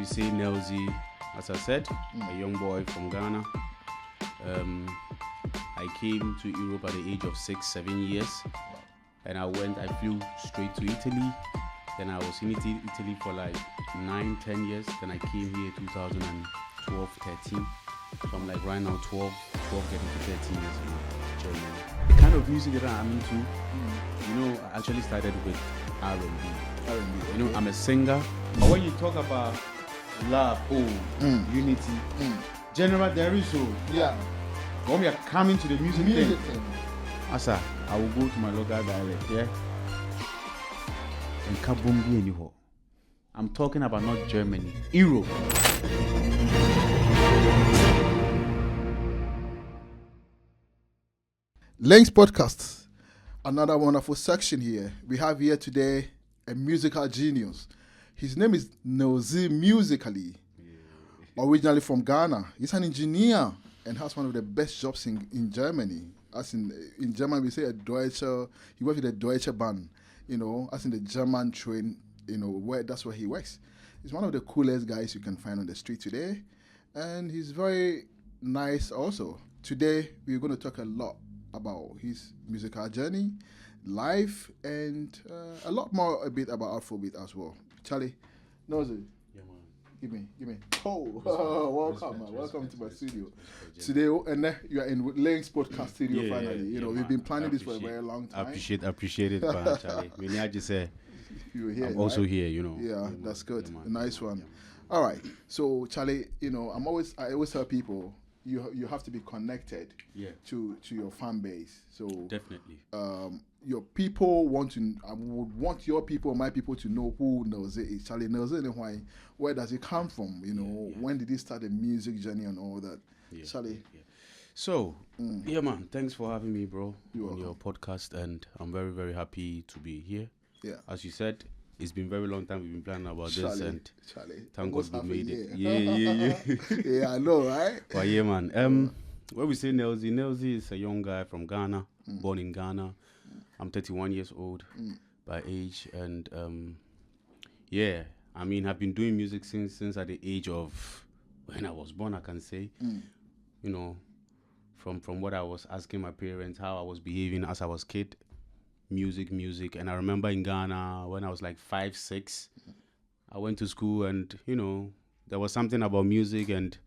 we say Neellzy, as I said, a young boy from Ghana. I came to Europe at the age of 6, 7 years, and I flew straight to Italy. Then I was in Italy for like 9, 10 years. Then I came here 2012, 13. So I'm like right now 12 getting to 13 years in Germany. The kind of music that I'm into, I actually started with R&B. I'm a singer. But when you talk about love, unity, general there is so. Yeah. When we are coming to the music thing, Asa, I will go to my local dialect, yeah? And Kabumbi anyhow. I'm talking about not Germany, Europe. Links Podcast, another wonderful section here. We have here today a musical genius. His name is Neellzy musically, originally from Ghana. He's an engineer and has one of the best jobs in Germany. As in German, we say a Deutsche. He works with a Deutsche Bahn, as in the German train, that's where he works. He's one of the coolest guys you can find on the street today, and he's very nice also. Today, we're going to talk a lot about his musical journey, life, and a lot more a bit about Afrobeat as well. Charlie, Neellzy. Yeah, man. Give me. Welcome to my studio. Today, and you are in Links Podcast studio finally. We've been planning this for a very long time. I appreciate it, man, Charlie. When I just say, you're here, I'm also here, Yeah, that's good. Yeah, a nice one. All right. So, Charlie, I always tell people, you have to be connected to your fan base. So definitely, your people I would want your people, my people, to know who Neellzy is. Charlie Neellzy, where does he come from? When did he start the music journey and all that? Charlie. So man, thanks for having me, bro, on your podcast, and I'm very, very happy to be here. Yeah, as you said, it's been a very long time we've been planning about this, and thank God we made it. Yeah. Yeah, I know, right? But yeah, man. When we say Neellzy is a young guy from Ghana, born in Ghana. I'm 31 years old by age, and I've been doing music since at the age of when I was born, I can say. From what I was asking my parents, how I was behaving as I was kid. Music, and I remember in Ghana when I was like 5, 6, I went to school, and there was something about music, and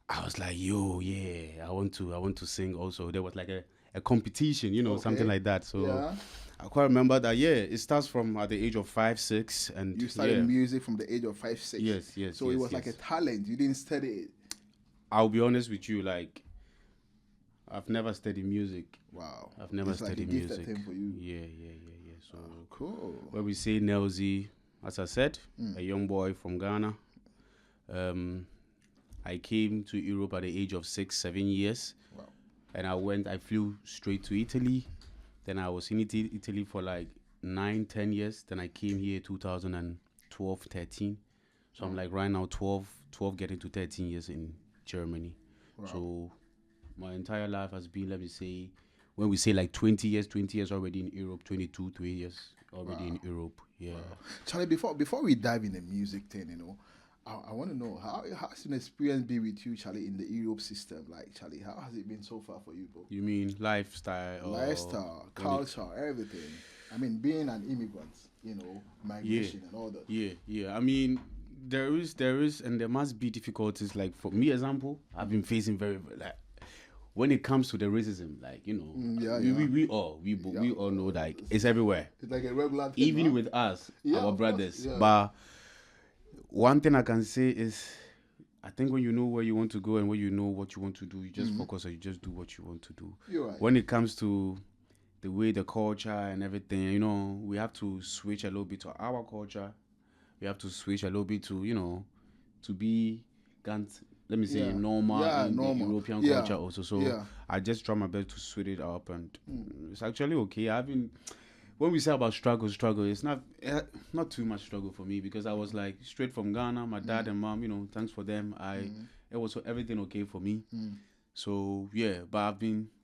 I was like, I want to sing also. There was like a competition, something like that. So I quite remember that. It starts from at the age of 5, 6, and you started music from the age of 5, 6. Yes. So it was like a talent. You didn't study it. I'll be honest with you, like, I've never studied music. Wow. I've never studied music. Thing for you. Yeah. So cool. When we say Neellzy, as I said, a young boy from Ghana. I came to Europe at the age of 6, 7 years. Wow. And I flew straight to Italy. Then I was in Italy for like 9, 10 years. Then I came here 2012, 13. So I'm like right now 12 getting to 13 years in Germany. Wow. So my entire life has been, let me say, when we say like 20 years already in Europe, 22, 3 years already in Europe. Yeah. Wow. Charlie, before we dive in the music thing, I want to know how has an experience been with you, Charlie, in the Europe system? Like, Charlie, how has it been so far for you, bro? You mean lifestyle? Lifestyle, culture, everything. I mean, being an immigrant, migration and all that. Yeah. I mean, there is, and there must be difficulties. Like for me, example, I've been facing very, like, when it comes to the racism, like, we all know, like, it's everywhere. It's like a regular thing, even with us, our brothers. But one thing I can say is, I think when you know where you want to go and when you know what you want to do, you just focus and you just do what you want to do. You're right. When it comes to the way the culture and everything, we have to switch a little bit to our culture. We have to switch a little bit to, to be, let me say, normal in the European culture also. So I just try my best to switch it up, and it's actually okay. When we say about struggle, it's not too much struggle for me, because I was like straight from Ghana. My dad and mom, thanks for them. It was everything okay for me. So but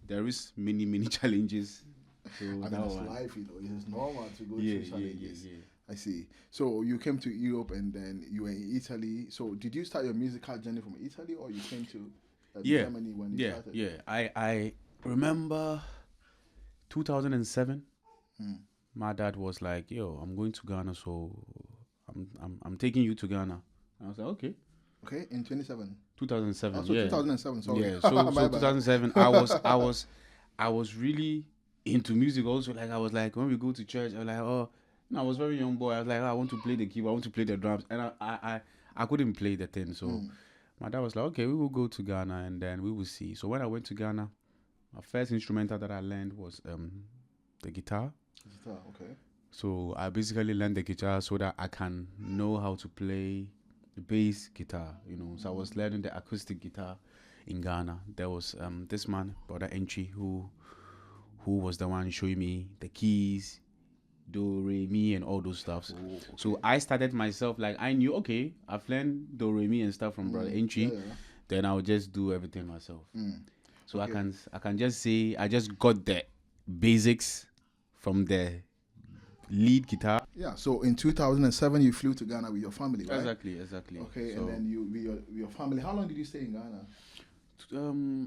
there is many challenges. So I mean, it's life, it's normal to go through challenges. I see. So you came to Europe and then you were in Italy. So did you start your musical journey from Italy or you came to Yeah, Germany when you yeah, started? yeah. I remember 2007. Mm. My dad was like, "Yo, I'm going to Ghana, so I'm taking you to Ghana." I was like, "Okay." Okay, in 27. 2007, Also yeah, 2007, sorry. yeah. So My bad. 2007, I was really into music. Also, like I was like when we go to church, I was like, oh, I was very young boy. I was like, oh, I want to play the keyboard, I want to play the drums, and I couldn't play the thing. So my dad was like, okay, we will go to Ghana and then we will see. So when I went to Ghana, my first instrumental that I learned was the guitar. Guitar, okay. So I basically learned the guitar so that I can know how to play the bass guitar, So I was learning the acoustic guitar in Ghana. There was this man, Brother Entry, who was the one showing me the keys, do, re, mi, and all those stuffs. Oh, okay. So I started myself, like I knew, okay, I've learned do, re, mi and stuff from Brother Entry. Yeah, yeah. Then I'll just do everything myself. So Okay. I can just say I just got the basics from the lead guitar. Yeah, so in 2007 you flew to Ghana with your family, right? Exactly. Okay, So, and then you with your family. How long did you stay in Ghana?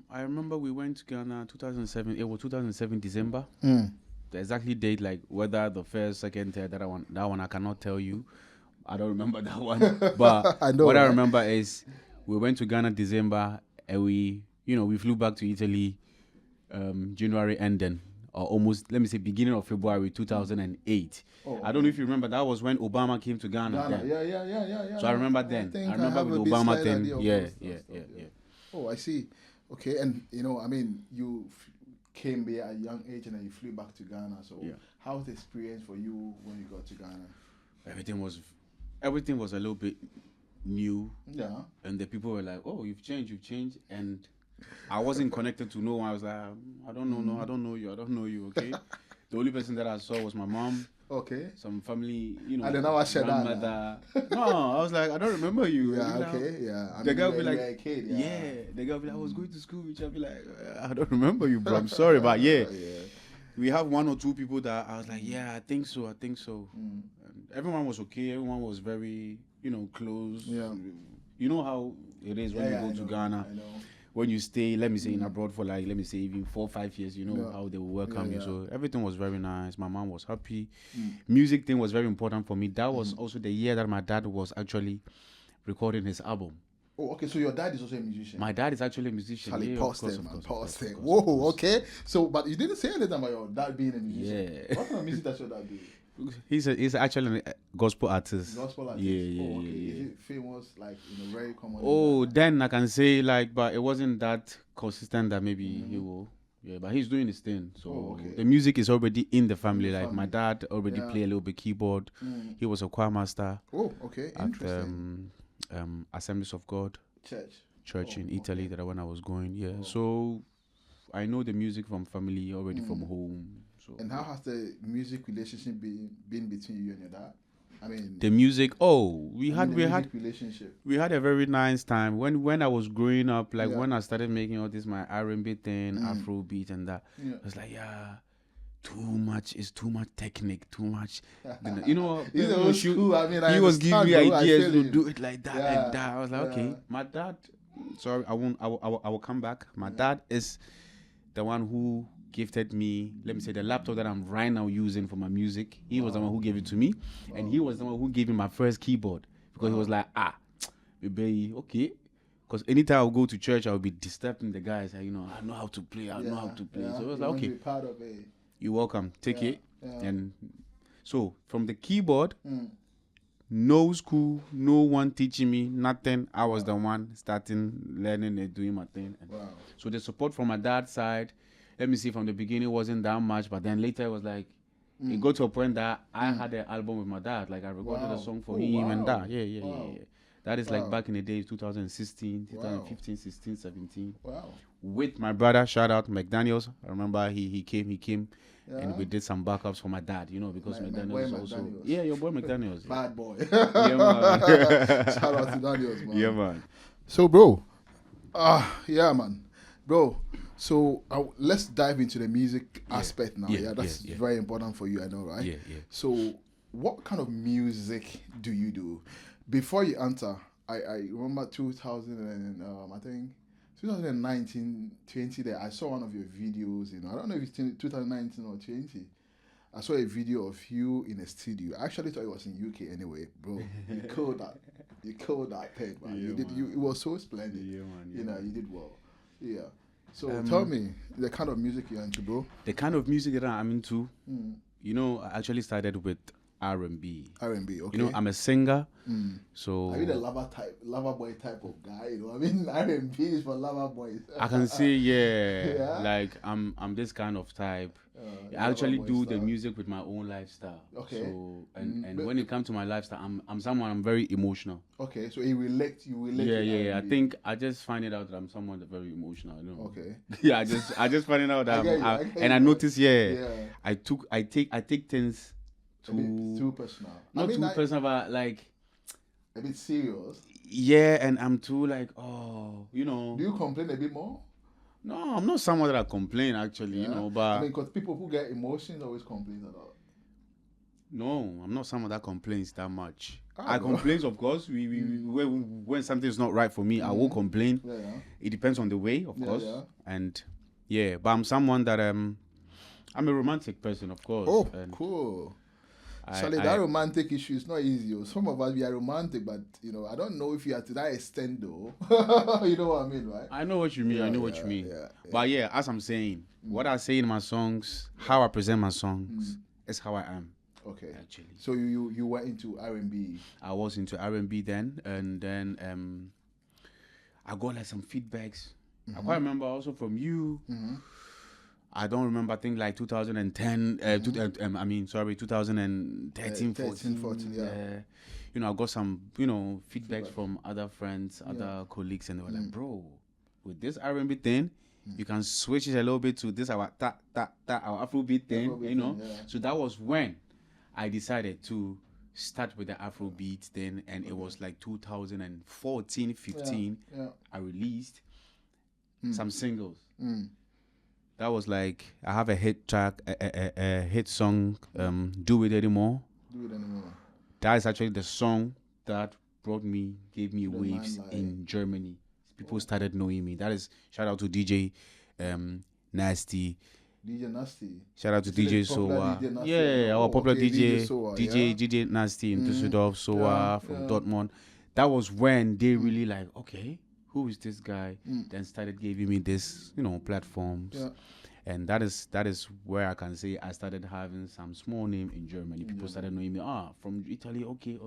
I remember we went to Ghana 2007. It was 2007 December. Mm. The exactly date, like whether the first, second, third, that one I cannot tell you. I don't remember that one. But I know, what I right? remember is we went to Ghana December and we flew back to Italy January ending, or almost, let me say, beginning of February 2008. Oh, I don't know if you remember, that was when Obama came to Ghana. Ghana. then. Yeah. So I remember then. think I remember have with a bit Obama slight thing. idea of Yeah, those yeah, stuff, yeah. Oh, I see. Okay, and I mean, you came here at a young age and then you flew back to Ghana. So Yeah. how was the experience for you when you got to Ghana? Everything was a little bit new, Yeah. and the people were like, "Oh, you've changed," and I wasn't connected to no one. I was like, "I don't know, no, I don't know you, okay." The only person that I saw was my mom, Okay. some family, And then I was grandmother. No, I was like, I don't remember you. Yeah. And, Okay. Yeah. I the mean, guy would be you were like, a kid. yeah. The guy would be like, I was going to school, which I'd be like, I don't remember you, bro. I'm sorry, but yeah. We have one or two people that I was like, yeah, I think so. And everyone was okay. Everyone was very, close. Yeah. You know how it is when you go to Ghana. I know. When you stay, let me say, in abroad for like, let me say, even 4 or 5 years, how they will welcome you. So everything was very nice. My mom was happy. Music thing was very important for me. That was also the year that my dad was actually recording his album. Oh, okay. So your dad is also a musician. My dad is actually a musician. Charlie, Yeah, pause of there, man. course, Pause of there. course, Whoa, of course. okay. So, but you didn't say anything about your dad being a musician. Yeah. What kind of music does your dad do? He's actually a gospel artist. Gospel artist. Yeah. Oh, okay. Is it famous, like, very common? Oh, then I can say, like, but it wasn't that consistent that maybe he will. Yeah, but he's doing his thing. So okay. the music is already in the family. In the Like my family. dad already play a little bit keyboard. He was a choir master Oh, okay. at Interesting. Assemblies of God Oh, Church in Italy. okay. That when I was going. Yeah, so I know the music from family already from home. So And how has the music relationship been between you and your dad? I mean, the music. Oh, we had relationship. we had a very nice time when I was growing up. Like Yeah. when I started making all this my R&B thing, Afrobeat and that. Yeah. I was like, yeah, it's too much technique, too much. You know, He's old school. I mean, he was giving me understand, bro. I ideas feel to you. do it like that Yeah. and that. I was like, okay, my dad. Sorry, I won't. I will come back. My dad is the one who gifted me, let me say, the laptop that I'm right now using for my music. He was the one who gave it to me, and he was the one who gave me my first keyboard because he was like, baby, okay. Because anytime I would go to church, I would be disturbing the guys. I know how to play. I know how to play. So I was like, okay, Be part of it. you're welcome. Take it. Yeah. And so from the keyboard, no school, no one teaching me nothing. I was the one starting learning and doing my thing. And Wow. so the support from my dad's side, let me see, from the beginning wasn't that much, but then later it was like it got to a point that I had an album with my dad. Like I recorded a song for him and that. Yeah. That is like back in the days, 2016, 2015, 16, 17. Wow. With my brother, shout out McDaniels. I remember he came and we did some backups for my dad, because McDaniels is also McDaniels. yeah, your boy McDaniels. Bad boy. Yeah, man. Shout out to Daniels, man. Yeah, man. So, bro, yeah, man, bro. So let's dive into the music aspect now. Yeah, that's very important for you, I know, right? Yeah. So what kind of music do you do? Before you answer, I remember 2000 and I think 2019, 20 there. I saw one of your videos. I don't know if it's 2019 or 20. I saw a video of you in a studio. I actually thought it was in UK anyway, bro. You killed that. You killed that thing, man. Yeah, You did. man. You. It was so splendid. Yeah, man. You know, you did well. Yeah. So tell me the kind of music you're into, bro. The kind of music that I'm into, I actually started with R&B. R&B, okay. I'm a singer, so Are you the lover boy type of guy? I mean, R&B is for lover boys. I can say, Yeah? like I'm this kind of type. I lover actually boy do style. the music with my own lifestyle. Okay. So and but- when it comes to my lifestyle, I'm very emotional. Okay, so you relate to Yeah. I R&B. think I just find it out that I'm someone that's very emotional. I don't know. Okay. Yeah, I just find it out that I get and I you. notice, Yeah. I take things A bit too personal. not too personal, but like a bit serious. and I'm too like, oh, Do you complain a bit more? no, I'm not someone that I complain actually, Yeah? but I mean, because people who get emotions always complain a lot. no, I'm not someone that complains that much. Ah, I bro. complain, of course. When something's not right for me, I will complain. Yeah. It depends on the way, of course, yeah. and but I'm someone that I'm a romantic person, of course. Oh, and cool. I- Charlie, I- that romantic issue is not easy. Some of us, we are romantic, but, I don't know if you are to that extent, though. You know what I mean, right? I know what you mean. Yeah, I know what yeah, you mean. yeah. But as I'm saying, what I say in my songs, how I present my songs, is how I am. Okay. Actually, So you went into R&B. I was into R&B then, and then I got like some feedbacks. I quite remember also from you. I don't remember. I think like 2010. 2013, 13, 14, yeah. I got some feedbacks from other friends, other colleagues, and they were like, "Bro, with this R&B thing, you can switch it a little bit to this our our Afrobeat thing, Afrobeat thing, yeah. So that was when I decided to start with the Afrobeat thing, and it was like 2014, 15. Yeah. I released some singles. Mm. That was like I have a hit track, a hit song, "Do It Anymore." Do it anymore. That is actually the song that gave me waves limelight. in Germany. People started knowing me. That is shout out to DJ Nasty. DJ Nasty. Shout out to Is it DJ a popular Soa. DJ Nasty? Yeah, our Oh, popular okay, DJ, Soa, DJ Nasty in Düsseldorf, Soa Yeah, from yeah. Dortmund. That was when they really like, okay, who is this guy? Then started giving me this, platforms. Yeah. And that is where I can say I started having some small name in Germany. People started knowing me. From Italy, okay.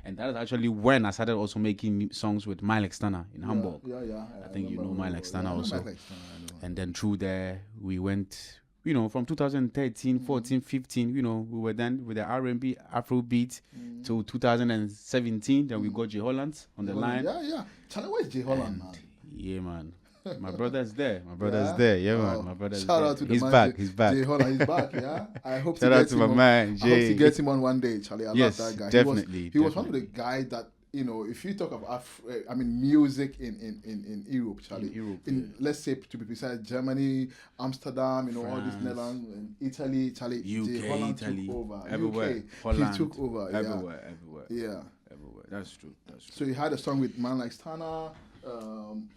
And that is actually when I started also making songs with Milex Tanner in Hamburg. Yeah. I think you know remember. Milex Tanner I know also. Milex Tanner, I know. And then through there, we went, from 2013, 14, 15, we were then with the R&B, Afrobeat till 2017. Then we got J. Holland on the line. Yeah. Charlie, where's J. Holland, man? Yeah, man. My brother's there. My brother's Yeah? there. Yeah, Oh, man. My brother's shout there. out to the He's man, back. J- He's back. J. Holland, he's back, yeah? I hope Shout out to my man, I hope Jay. to get him on one day, Charlie. I Yes, love that guy. definitely, He was one of the guys that, if you talk of music in Europe, Charlie. In Europe, let's say, to be precise, Germany, Amsterdam, all this France. Netherlands, and Italy, Charlie. UK, J. Holland Italy, took over. everywhere. UK, Holland, he took over, yeah. everywhere. Yeah. Everywhere. That's true. So you had a song with man like Stana,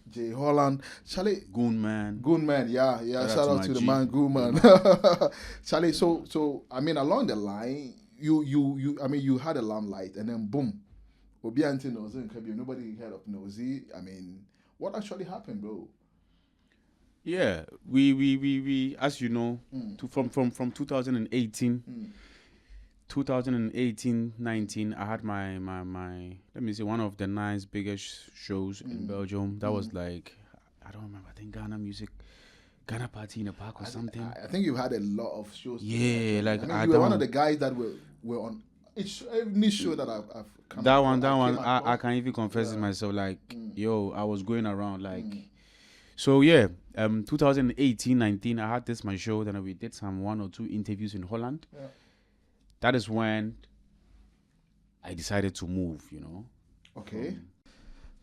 J. Holland, Charlie. Goon man. Goonman, yeah. Shout out to the G. man, Goonman. Charlie, so I mean, along the line, you had a limelight, and then boom, Obi Anti Neellzy and Kabir. Nobody heard of Neellzy. I mean, what actually happened, bro? Yeah, we as you know, from 2018. 2018-19, I had my let me see, one of the nice biggest shows in Belgium. That was like, I don't remember, I think Ghana Party in a Park or something. I think you had a lot of shows. Yeah, like, I mean, you were one of the guys that were on any show that I've come that across, one, came I across. can even confess it myself. Like, yo, I was going around like, so yeah. 2018-19, I had my show. Then we did some 1 or 2 interviews in Holland. Yeah. That is when I decided to move. Okay.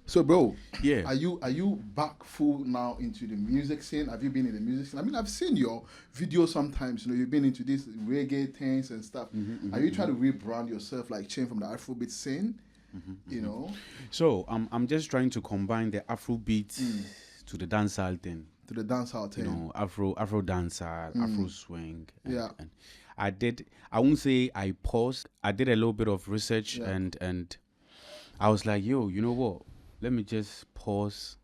So, bro, Yeah. are you back full now into the music scene? Have you been in the music scene? I mean, I've seen your videos sometimes. You've been into these reggae things and stuff. Are you trying to rebrand yourself, like change from the Afrobeat scene? You know, So I'm just trying to combine the Afrobeat to the dancehall thing. to the dancehall thing. You know, Afro dancehall, Afro swing. Yeah. And I won't say I paused. I did a little bit of research Yeah. and I was like, yo, you know what? Let me just pause,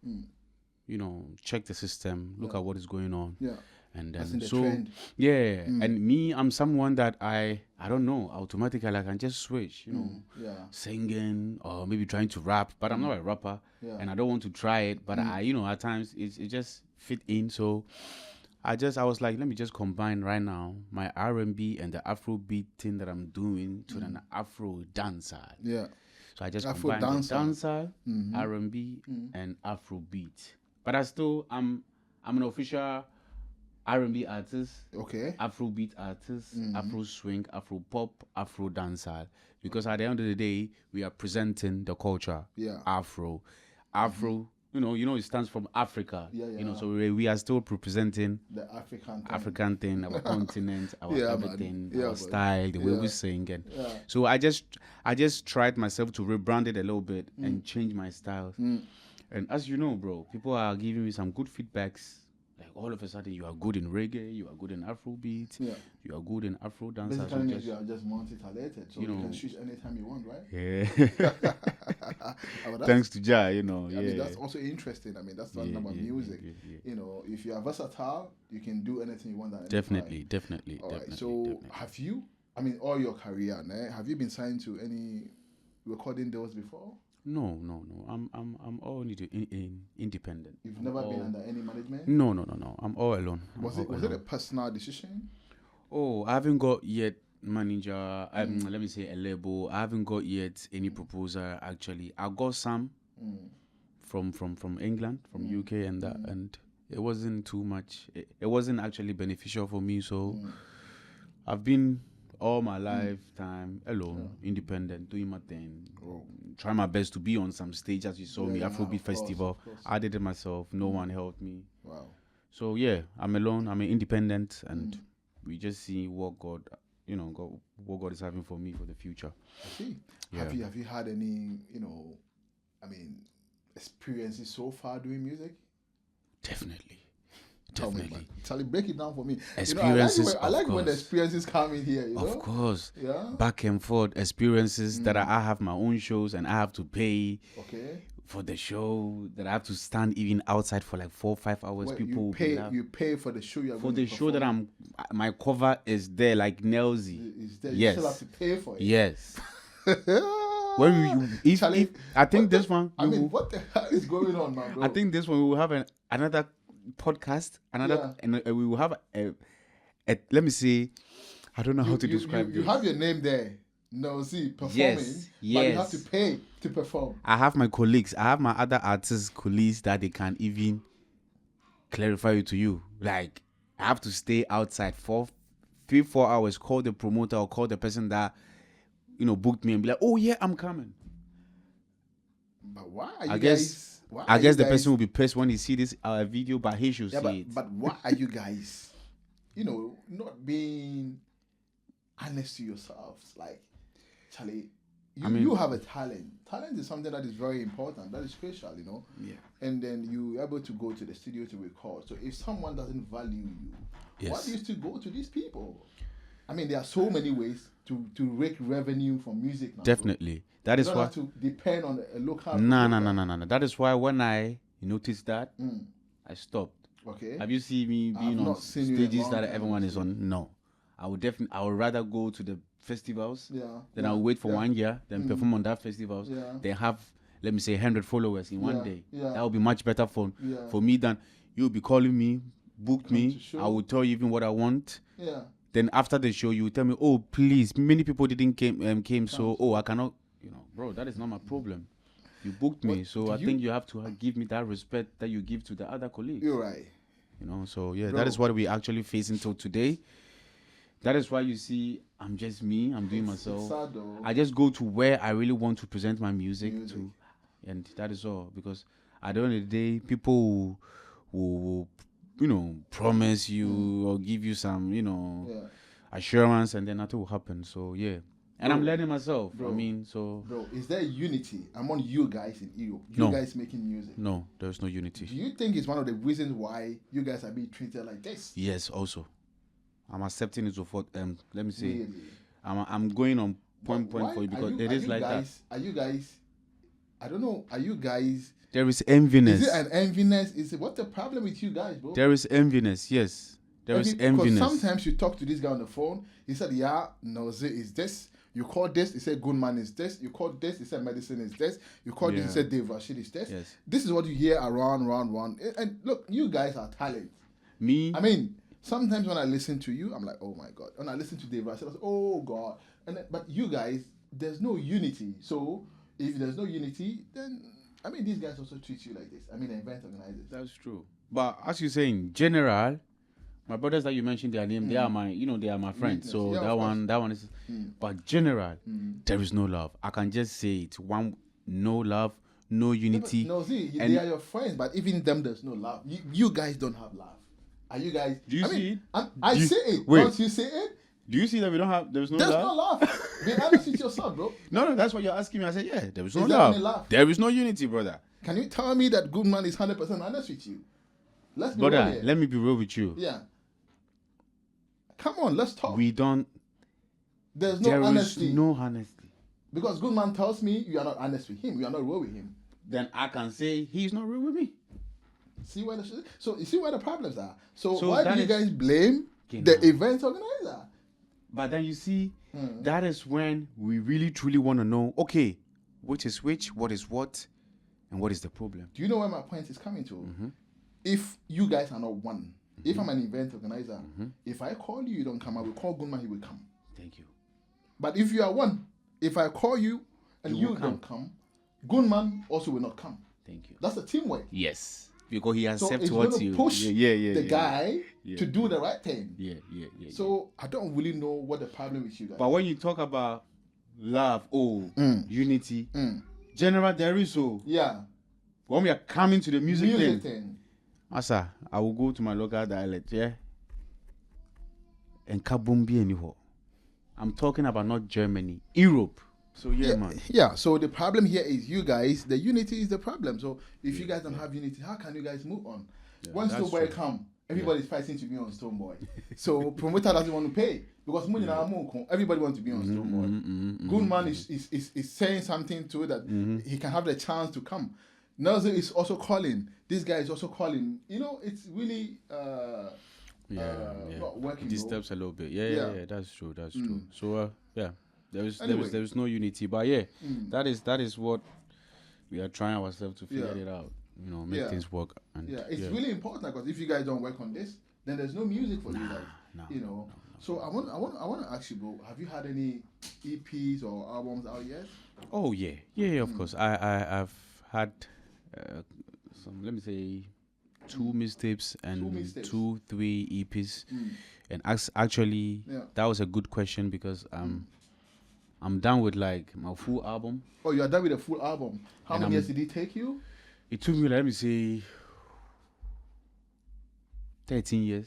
you know, check the system, look at what is going on. Yeah. And As then in the so trend. yeah, and me, I'm someone that I don't know, automatically I can just switch, you know, Yeah. singing or maybe trying to rap, but I'm not a rapper, Yeah. and I don't want to try it, but I, you know, at times it just fit in. So I was like, let me just combine right now my R&B and the Afrobeat thing that I'm doing to an Afro dancer. Yeah. So I just Afro combined the dancehall. dancehall, R&B, and Afrobeat. But I'm an official R&B artist, Okay. Afrobeat artist, Afro swing, Afro pop, Afro dancehall. Because at the end of the day, we are presenting the culture. Yeah. Afro, you know, it stands from Africa. Yeah, You know, yeah. so we are still representing The African thing. African thing, our continent, our Yeah, man. everything, Yeah, our man. style, the way we Yeah. sing, and Yeah. so I just tried myself to rebrand it a little bit and change my style. And as you know, bro, people are giving me some good feedbacks. Like all of a sudden, you are good in reggae, you are good in Afrobeat, Yeah. you are good in Afro dance. So Basically, you are just multi-talented, so you know, can switch anytime you want, right? yeah. But Thanks to Jah, you know. I mean, that's also interesting. I mean, that's something about music. You know, if you are versatile, you can do anything you want. At any Definitely. All right. So, have you? I mean, all your career, have you been signed to any recording deals before? No. I'm all independent. You've never been under any management? No. I'm all alone. Was it a personal decision? Oh, I haven't got yet manager. Let me say a label. I haven't got yet any proposal. Actually, I got some from England, from UK, and that, and it wasn't too much. It wasn't actually beneficial for me. So I've been all my lifetime alone, independent, doing my thing. Try my best to be on some stage, as you saw me, Afrobeat Festival. Of course. I did it myself. No one helped me. Wow. So yeah, I'm alone. I'm independent, and we just see what God, you know, what God is having for me for the future. I see. Yeah. Have you had any, I mean, experiences so far doing music? Definitely. Tell me, man. Charlie, break it down for me. Experiences, I like when the course. experiences come in here. Of course. Yeah. Back and forth experiences that I have my own shows and I have to pay Okay. for the show, that I have to stand even outside for like 4 or 5 hours. Wait, People will you pay for the show you're for going the to show that my cover is there, like Neellzy. Is there? Yes. You still have to pay for it. Yes. When if I think this one, what the hell is going on, man, bro? I think this one we will have another podcast, and we will have a let me see. I don't know how to describe you this. have your name there. Neellzy performing, Yes. but you have to pay to perform. I have my colleagues. I have my other artist colleagues that they can even clarify it to you. Like I have to stay outside for 3-4 hours. Call the promoter or call the person that booked me and be like, "Oh yeah, I'm coming." But why are you I guess guys? Why I are guess you the guys, person will be pissed when he see this video, but he should Yeah, see it. but why are you guys, not being honest to yourselves? Like, Charlie, you have a talent. Talent is something that is very important. That is crucial, Yeah. And then you're able to go to the studio to record. So if someone doesn't value you, why do you still go to these people? I mean, there are so many ways to rake revenue from music now. Definitely. That is you don't why. have to depend on a local. No. That is why when I noticed that, I stopped. Okay. Have you seen me being on not seen you in a stages long that time, everyone is on? No. I would rather go to the festivals. Yeah. Then I'll wait for 1 year, then perform on that festivals. Yeah. Then have, let me say, 100 followers in one day. Yeah. That would be much better for me than you'll be calling me, book me. I will tell you even what I want. Yeah. Then after the show, you will tell me, "Oh, please, many people didn't came, so I cannot." Bro, that is not my problem. You booked me, so I think you have to give me that respect that you give to the other colleagues. You're right. So yeah, that is what we actually facing till today. That is why you see, I'm just me. I'm doing myself. It's sad though. I just go to where I really want to present my music to. and that is all. Because at the end of the day, people will promise you or give you some, assurance, and then nothing will happen. So yeah, and I'm Bro, learning myself. bro, I mean, so Bro, is there unity among you guys in Europe? You No. guys making music? no, there's no Do unity. you think it's one of the reasons why you guys are being treated like this? Yes, also, I'm accepting it so forth. Let me say, Really? I'm going on point Why for you because are it is you like guys, that. Are you guys? I don't know. Are you guys? There is enviness. Is it an enviness? Is it what's the problem with you guys, bro? There is enviness. Yes, there is Because enviness. sometimes you talk to this guy on the phone. He said, "Yeah, Neellzy is this." You call this, he said Goodman is this. You call this, he said Medicine is this. You call this, he said Dave Rashid is this. Yes. This is what you hear around. And look, you guys are talent. Me, I mean, sometimes when I listen to you, I'm like, oh my God. When I listen to Dave Rashid, I say, oh God. But you guys, there's no unity. So if there's no unity, then I mean, these guys also treat you like this. I mean, event organizers. that's true. But as you say, in general, my brothers that you mentioned their name, they are my, they are my friends. Weakness. So Yeah, that one is. But general, there is no love. I can just say it. No love, no unity. No, see, they are your friends, but even them, there's no love. You guys don't have love. Are you guys? Do you see it? I see it. Wait. Don't you see it? Do you see that we don't have? There's no There's love. no love. Be honest with yourself, bro. No, that's what you're asking me. I said, yeah, there is no there love. any love? There is no unity, brother. Can you tell me that Goodman is 100% honest with you? Let's be real Brother, here. let me be real with you. Yeah. Come on, let's talk. We don't. There's no There honesty. is no honesty. Because Goodman tells me you are not honest with him. You are not real with him. Then I can say he's not real with me. See where so you see where the problems are. So So why that do you is- guys blame Okay, the now. event organizer? But then you see, that is when we really truly want to know, okay, which is which, what is what, and what is the problem. Do you know where my point is coming to? If you guys are not one, if I'm an event organizer, if I call you, you don't come. I will call Goodman, he will come. Thank you. But if you are one, if I call you and You you will come. don't come, Goodman also will not come. Thank you. That's a teamwork. Yes. Because he So accepts it's what going you to push yeah, the guy Yeah, to do the right thing. Yeah. So I don't really know what the problem with you guys. But when you talk about love, unity, general there is so. Yeah, When we are coming to the music thing, thing. Asa, I will go to my local dialect, yeah. And kabumbi anyhow. I'm talking about not Germany, Europe. So yeah, man. Yeah, so the problem here is you guys, the unity is the problem. So if you guys don't have unity, how can you guys move on? When that's Stoneboy true. come, everybody's fighting to be on Stoneboy. So promoter doesn't want to pay because everybody wants to be on Stoneboy. Goodman is saying something to it that he can have the chance to come. Neellzy is also calling. This guy is also calling. You know, it's really not working. These bro. steps a little bit. Yeah, that's true. That's true. So yeah, there Anyway. is no unity, but yeah, that is what we are trying ourselves to figure it out. You know, make things work. And Yeah, it's really important because if you guys don't work on this, then there's no music for you guys. no, you know. So I want to ask you, bro. Have you had any EPs or albums out yet? Oh yeah, of course. I've had some. Let me say. Two mixtapes and mixtapes. 3 EPs, and actually that was a good question because I'm done with like my full album. Oh, you are done with a full album. How And many years did it take you? It took me, let me say, 13 years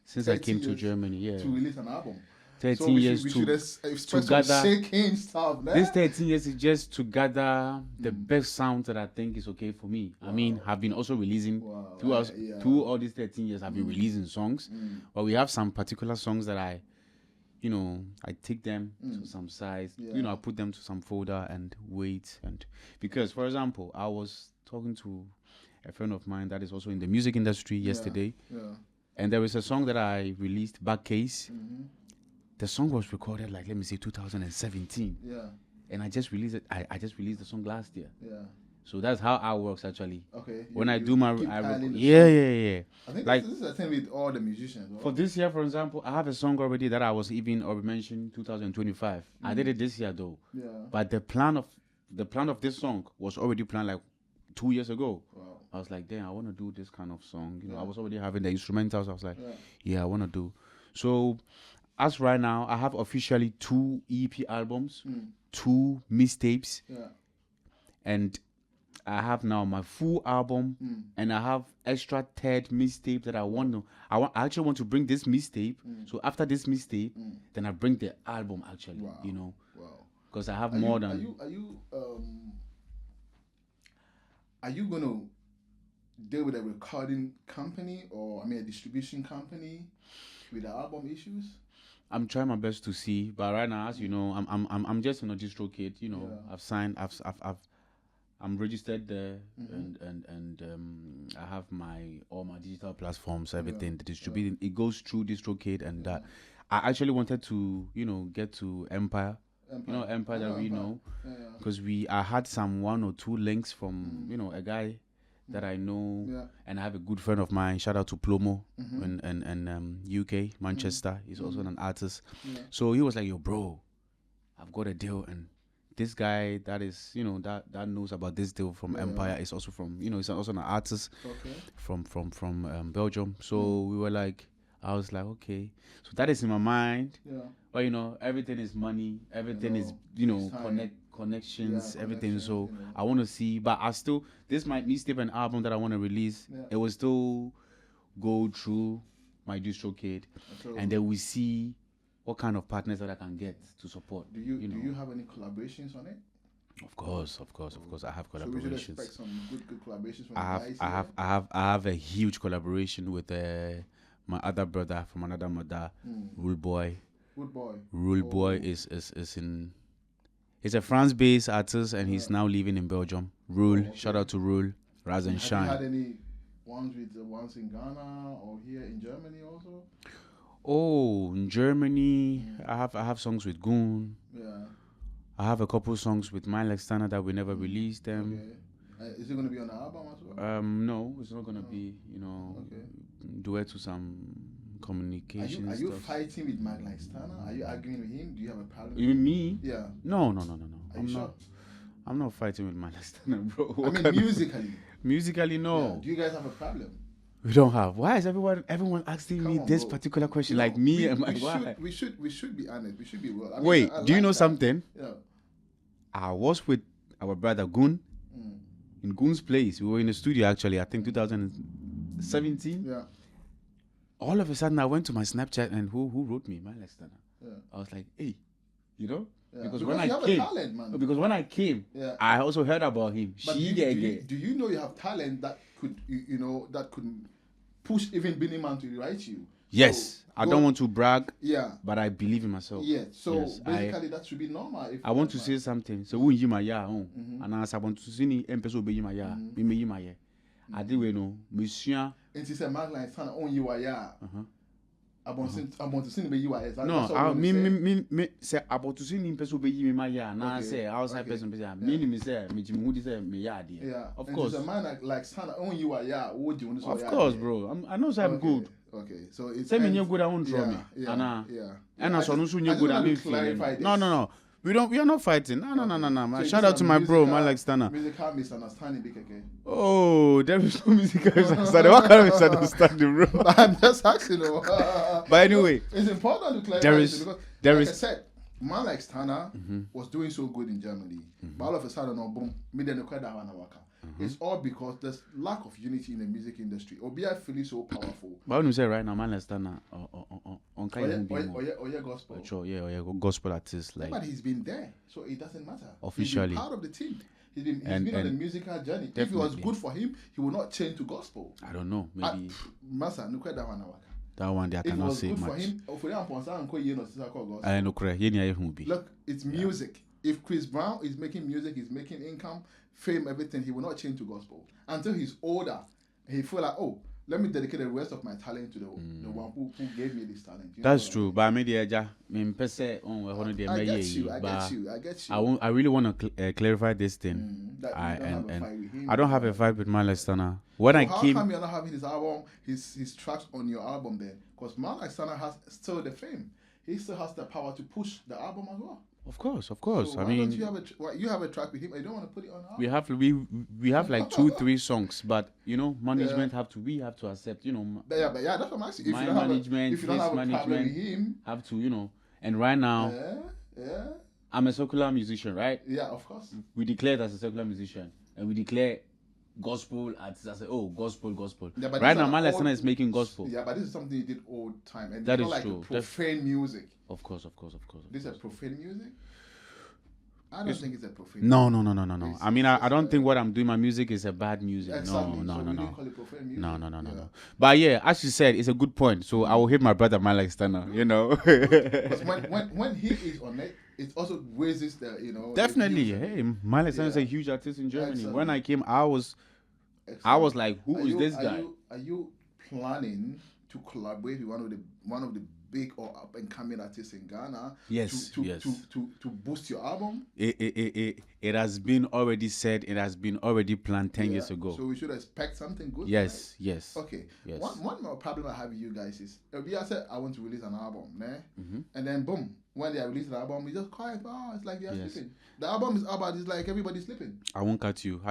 since I 13 came to years Germany. Yeah, to release an album. 13 So we years should to express gather- some shaking stuff. Nah? this 13 years is just to gather the best sound that I think is okay for me. I mean, I've been also releasing through all these 13 years. I've been releasing songs, but we have some particular songs that I take them to some size. Yeah. I put them to some folder and wait. And because, for example, I was talking to a friend of mine that is also in the music industry yesterday, and there is a song that I released, Back Case. The song was recorded like, let me say, 2017. Yeah. And I just released it. I just released the song last year. Yeah. So that's how I works actually. Okay. When I do my keep piling the yeah. I think Like- this is the thing with all the musicians. Right? For this year, for example, I have a song already that I was even already mentioned 2025. I did it this year though. Yeah. But the plan of this song was already planned like 2 years ago. Wow. I was like, damn, I want to do this kind of song. I was already having the instrumentals. I was like, yeah, I want to do. So as right now, I have officially 2 EP albums, 2 mixtapes, Yeah. and I have now my full album, and I have extra third mixtape that I want to. I actually want to bring this mixtape. So after this mixtape, then I bring the album. Actually, Wow. you know, Wow. because I have Are more you, than. are you gonna deal with a recording company or a distribution company with the album issues? I'm trying my best to see, but right now, as you know, I'm just an distro kid. You know, Yeah. I've signed. I'm registered there, and I have all my digital platforms, everything. The distributing it goes through DistroKid, and that I actually wanted to, get to Empire. Empire that we know, because I had some 1 or 2 links from a guy that I know, and I have a good friend of mine. Shout out to Plomo in UK, Manchester. He's also an artist. So he was like, "Yo, bro, I've got a deal," and this guy that is, that knows about this deal from Empire is also from, he's also an artist from Belgium. So we were like, I was like, okay, so that is in my mind. But everything is money, everything is connections, everything. So I want to see, but I still this might mixtape an album that I want to release. It will still go through my DistroKid, and then we see what kind of partners that I can get to support. Do you have any collaborations on it? Of course. I have collaborations. So we should expect some good collaborations from I have a huge collaboration with my other brother from another mother, Rule Boy. Rule Boy is in. He's a France-based artist, and he's now living in Belgium. Rule, shout out to Rule, Rise and Shine. Have you had any ones in Ghana or here in Germany also? Oh, in Germany, I have songs with Goon. Yeah. I have a couple songs with Neellzy that we never released them. Okay. Is it going to be on the album as well? No, it's not going to be. Duet to some communication. Are you fighting with Neellzy? Are you arguing with him? Do you have a problem? You mean me? Yeah. No. Are you sure? I'm not fighting with Neellzy, bro. I mean, musically. Musically, no. Yeah. Do you guys have a problem? We don't have. Why is everyone asking me this particular question? Like me and my why? We should be honest. We should be real. Wait, do you know something? Yeah. I was with our brother Goon in Goon's place. We were in the studio actually. I think 2017. Yeah. All of a sudden, I went to my Snapchat and who wrote me? Neellzy. Yeah. I was like, hey, Yeah. Because when I came, talent, because when I came, I also heard about him. But do you know you have talent that could that could push even Beenie Man to write you? Yes, so, I don't want to brag. Yeah, but I believe in myself. Yeah, so yes, basically that should be normal. I want to say something. So when you my and as I want to see any episode be my me me my I do we know, Monsieur. And she said, "Mark like son on you are I want to see the you are." No, me say about to see him person be me my na say outside person be me say me who say me yard. Yeah, of course. It's a man like son on you are what do you want to say? Of course, bro. I know I'm good. Okay, so it's say me you good I won't draw me. And so no you good I mean. No. We are not fighting. No. So shout out to my bro, Neellzy. Musical misunderstanding, BKK. Oh, there is no musical misunderstanding. What kind of misunderstanding, bro? I'm just asking. But anyway, it's important to clarify because, like I said, Neellzy was doing so good in Germany, but all of a sudden, boom, it's all because there's lack of unity in the music industry. Obia feeling so powerful. But when you say right now, Neellzy on kind of gospel. Sure, yeah, gospel artist like. But he's been there, so it doesn't matter. Officially, he's been part of the team. He's been on the musical journey. Definitely. If it was good for him, he would not change to gospel. I don't know, maybe. That one day I cannot say much. Look, it's music. If Chris Brown is making music, he's making income, fame, everything, he will not change to gospel. Until he's older, he feel like, oh, let me dedicate the rest of my talent to the one who gave me this talent. That's true. But I made the I get you. I really want to clarify this thing. I don't have a fight with Neellzy. How come you're not having his album, his tracks on your album then? Because Neellzy has still the fame. He still has the power to push the album as well. Of course. So I mean, you have a track with him. I don't want to put it on. We have like 2-3 songs, but management we have to accept. But that's what I'm asking. My management, if you don't have a problem with him, have to And right now, I'm a secular musician, right? Yeah, of course. We declared as a secular musician. and we declare gospel artists. I say, oh, gospel. Yeah, but Right these now, are my the listener old- is making gospel. Yeah, but this is something you did all the time, and That it's is not like true. profane music. Of course. This is profane music. I don't think it's a profane. No. It's- I mean, it's I just, don't think what I'm doing my music is a bad music. Exactly. No. So we didn't call it profane music. No. But yeah, as you said, it's a good point. So I will hit my brother Malik Stunner, you know. Because when he is on it also raises the Definitely. the views. Hey, Malik Stunner is a Yeah. huge artist in Germany. Exactly. When I came, I was like, who is this guy? Are you planning to collaborate with one of the big or up and coming artists in Ghana? Yes, yes. To boost your album. It has been already said. It has been already planned 10 years ago. So we should expect something good. Yes, right? yes. Okay. Yes. One more problem I have with you guys is I said I want to release an album, Mm-hmm. and then boom, when they release the album, it's just quiet. Oh, it's like they are Yes. sleeping. The album is about it's like everybody's sleeping. I won't cut you.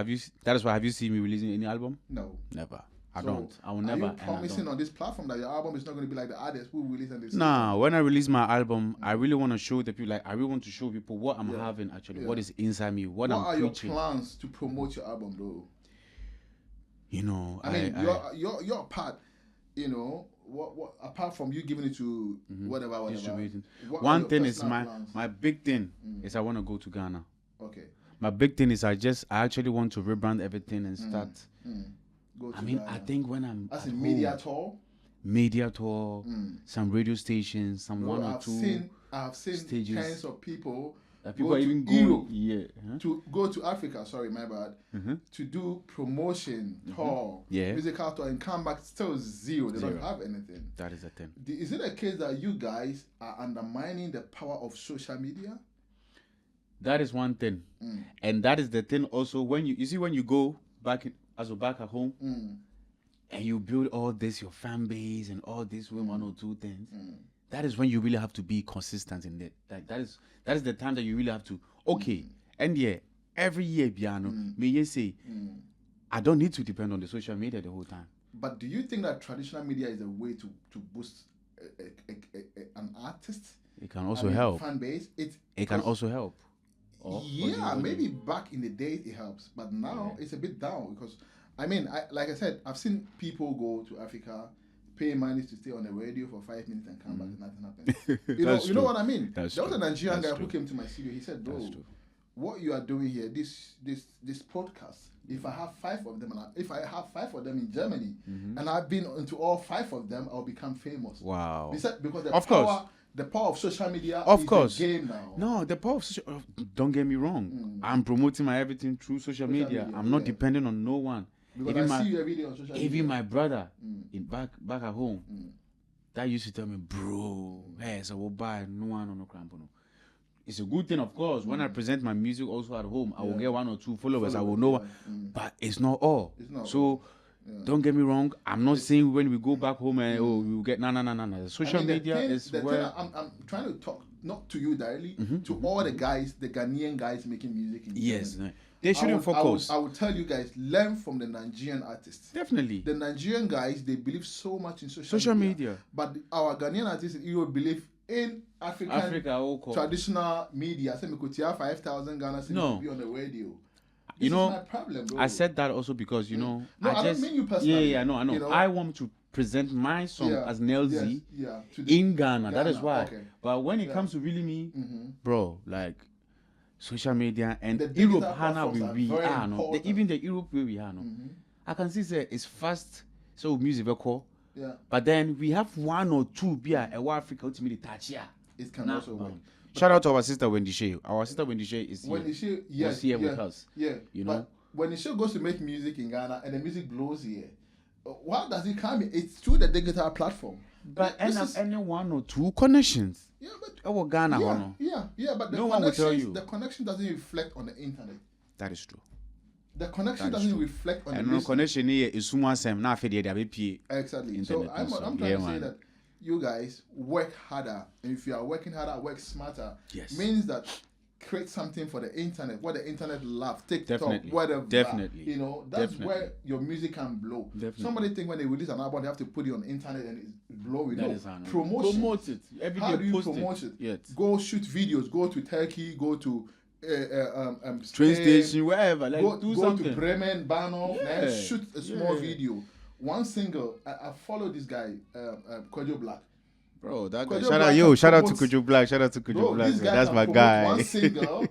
That is why. Have you seen me releasing any album? No. Never. I So, don't. I will never. Are you promising on this platform that your album is not going to be like the others who release and this? Nah, when I release my album, I really want to show the people, I really want to show people what I'm having actually, Yeah. what is inside me, what I'm are preaching. your plans to promote your album, though? You know, I mean, your part, what apart from you giving it to whatever, distributing. what are One your thing is personal plans? my big thing is I want to go to Ghana. Okay. My big thing is I actually want to rebrand everything and start. Go to I mean, Ghana. I think when I'm That's at a home, media tour, some radio stations, some one or two. I've seen stages. tens of people. People go are to even Europe going, huh? to go to Africa. Sorry, my bad. To do promotion tour, musical tour, and come back still zero. They don't have anything. That is a thing. Is it a case that you guys are undermining the power of social media? That is one thing, and that is the thing. Also, when you see when you go back back at home, and you build all this your fan base and all this one or two things. That is when you really have to be consistent in it. That is the time that you really have to. Okay, and yeah, every year, piano, may you say, I don't need to depend on the social media the whole time. But do you think that traditional media is a way to boost an artist? It can also help. Fan base. It can also help. Maybe back in the days it helps, but now it's a bit down because, I mean, like I said, I've seen people go to Africa, pay money to stay on the radio for 5 minutes and come back and nothing happens. You know what I mean? There was a Nigerian guy who came to my studio. He said, "Bro, what you are doing here, this podcast. If I have 5 of them, if I have 5 of them in Germany, and I've been into all 5 of them, I'll become famous." Wow! He said because the power of social media is the game now. No, the power of social. Don't get me wrong. I'm promoting my everything through social media. I'm not dependent on no one. Because I see you every day on social media. Even my brother, back at home, that used to tell me, bro, hey, so we'll buy no one on no crampono. It's a good thing, of course. When I present my music also at home, I will get 1 or 2 followers. I will know, but it's not all. Don't get me wrong. I'm not saying when we go back home and we will get no. Social media is where I'm trying to talk not to you directly, to all the guys, the Ghanaian guys making music. Yes, they shouldn't focus. I would tell you guys, learn from the Nigerian artists. Definitely. The Nigerian guys, they believe so much in social media. But our Ghanaian artists, you believe in Africa traditional media. Say, Mikutia 5,000 Ghana to be on the radio. This is my problem, bro. I said that also because, No, I don't mean you personally. Yeah, I know. I want to present my song as Neellzy in Ghana. That is why. Okay. But when it comes to really me, bro, like social media and Europe, Hana, we are no. Even the Europe where we are no. I can see say it's fast. So music call. Yeah. But then we have 1 or 2 beer a Africa ultimately touch here. It can also work. Shout out to our sister Wendy Shea. Our sister Wendy Shea is here. Wendy Shea, yes, here with us. Yeah, but when Shea goes to make music in Ghana and the music blows here, why does it come? It's through the digital platform. But any 1 or 2 connections. Yeah, but our Ghana, but no one will tell you. The connection doesn't reflect on the internet. That is true. The connection doesn't reflect on the internet. And connection here is someone saying now for the exactly. So I'm trying to say that you guys work harder, and if you are working harder, work smarter. Yes. Means that create something for the internet, what the internet loves, TikTok, definitely. whatever. Definitely. That's where your music can blow. Definitely. Somebody think when they release an album, they have to put it on internet and it's blowing. That is promotion. Promote it. How do you promote it? Yes. Go shoot videos. Go to Turkey. Go to train Spain, station, wherever. Like do go something. to Bremen, Bahnhof, Yeah, shoot a small yeah. video. One single. I follow this guy, Kojo Black. Bro, that guy. Kojo Shout out, Black yo, can shout out to promote- Kojo Black. Shout out to Kojo Bro, Black. this Man. guy That's can my promote guy. one single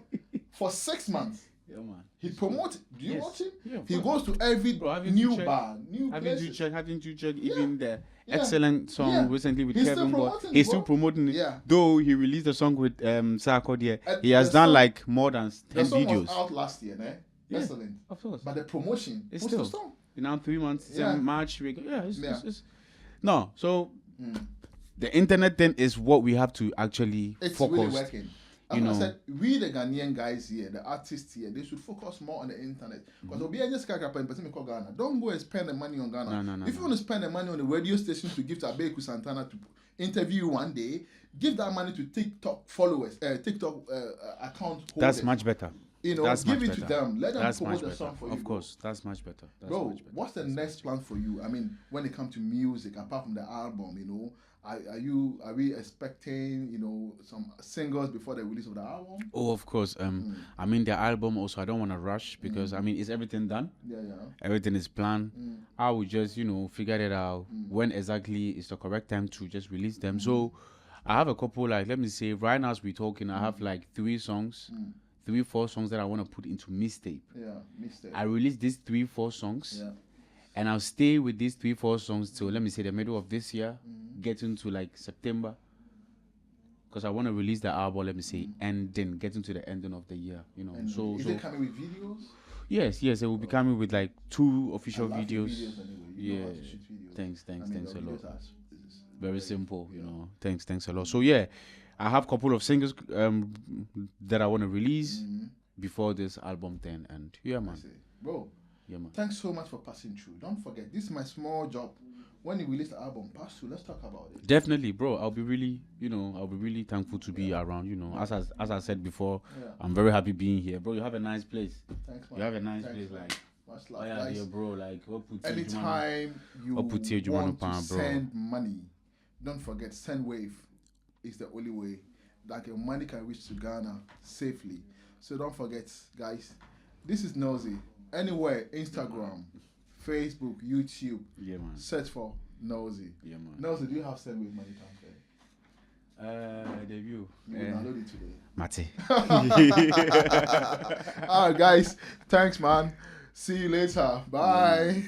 for 6 months. Yeah, man. He promotes. Do you Yes. watch him? Yeah, of He course. goes to every Bro, haven't new you checked- bar, new places. Haven't you checked Yeah. even the Yeah. excellent song Yeah. recently with He's still Kevin Boy? promoting He's it, still bro. promoting it. Yeah. Though he released a song with Sarkodie. He The has done song- like more than 10 The song videos. was out last year, eh? Yeah. Excellent. Of course. But the promotion It's pushed the still- song. Now 3 months, Yeah. March. It's, Yeah. no. So Mm. the internet thing is what we have to actually It's focus. really working. you As I know. said, we the Ghanaian guys here, the artists here, they should focus more on the internet. Because don't go and spend the money on Ghana. No, If you want to spend the money on the radio station to give to Abeku Santana to interview you one day, give that money to TikTok followers, TikTok account holders. That's much better. You know, That's give much it to better. them. Let them That's promote much the better. song for you. Of course, that's much better. That's Bro, much better. what's the That's next plan for you? I mean, when it comes to music, apart from the album, you know, are we expecting, you know, some singles before the release of the album? Oh, of course. I mean, the album also, I don't want to rush because, I mean, is everything done? Yeah. Everything is planned. I will just, you know, figure it out when exactly is the correct time to just release them. So I have a couple, like, let me say, right now as we're talking, I have like 4 songs that I want to put into mixtape. Yeah, mistake. I released these 4 songs. Yeah. And I'll stay with these 4 songs till, let me say, the middle of this year, get into like September. Because I want to release the album, let me say, and then get into the ending of the year, you know. And So is it coming with videos? yes, it will be coming with like 2 official I love your videos. anyway. You know Yeah. how to shoot videos. Thanks I mean, a your lot. videos are Very simple, you know. Thanks a lot. So yeah, I have a couple of singles that I want to release before this album thing, and yeah, man. Bro, Yeah, man. thanks so much for passing through. Don't forget, this is my small job. When you release the album, pass through. Let's talk about it. Definitely, bro. I'll be really thankful to be around. You know, as I said before, Yeah. I'm very happy being here, bro. You have a nice place. Thanks, man. You have a nice Thanks, place, man. like. Much Oh love, yeah, guys. yeah, bro. Like, what put Anytime you Up with you, you wanna want to pound, bro. send money, don't forget SendWave is the only way that your money can reach to Ghana safely. So don't forget, guys. This is Neellzy. Anywhere, Instagram, Facebook, YouTube, Yeah, man. search for Neellzy. Yeah, man. Neellzy, do you have SendWave money transfer? Debut. You will download it today. Mate. All right, guys. Thanks, man. See you later. Bye.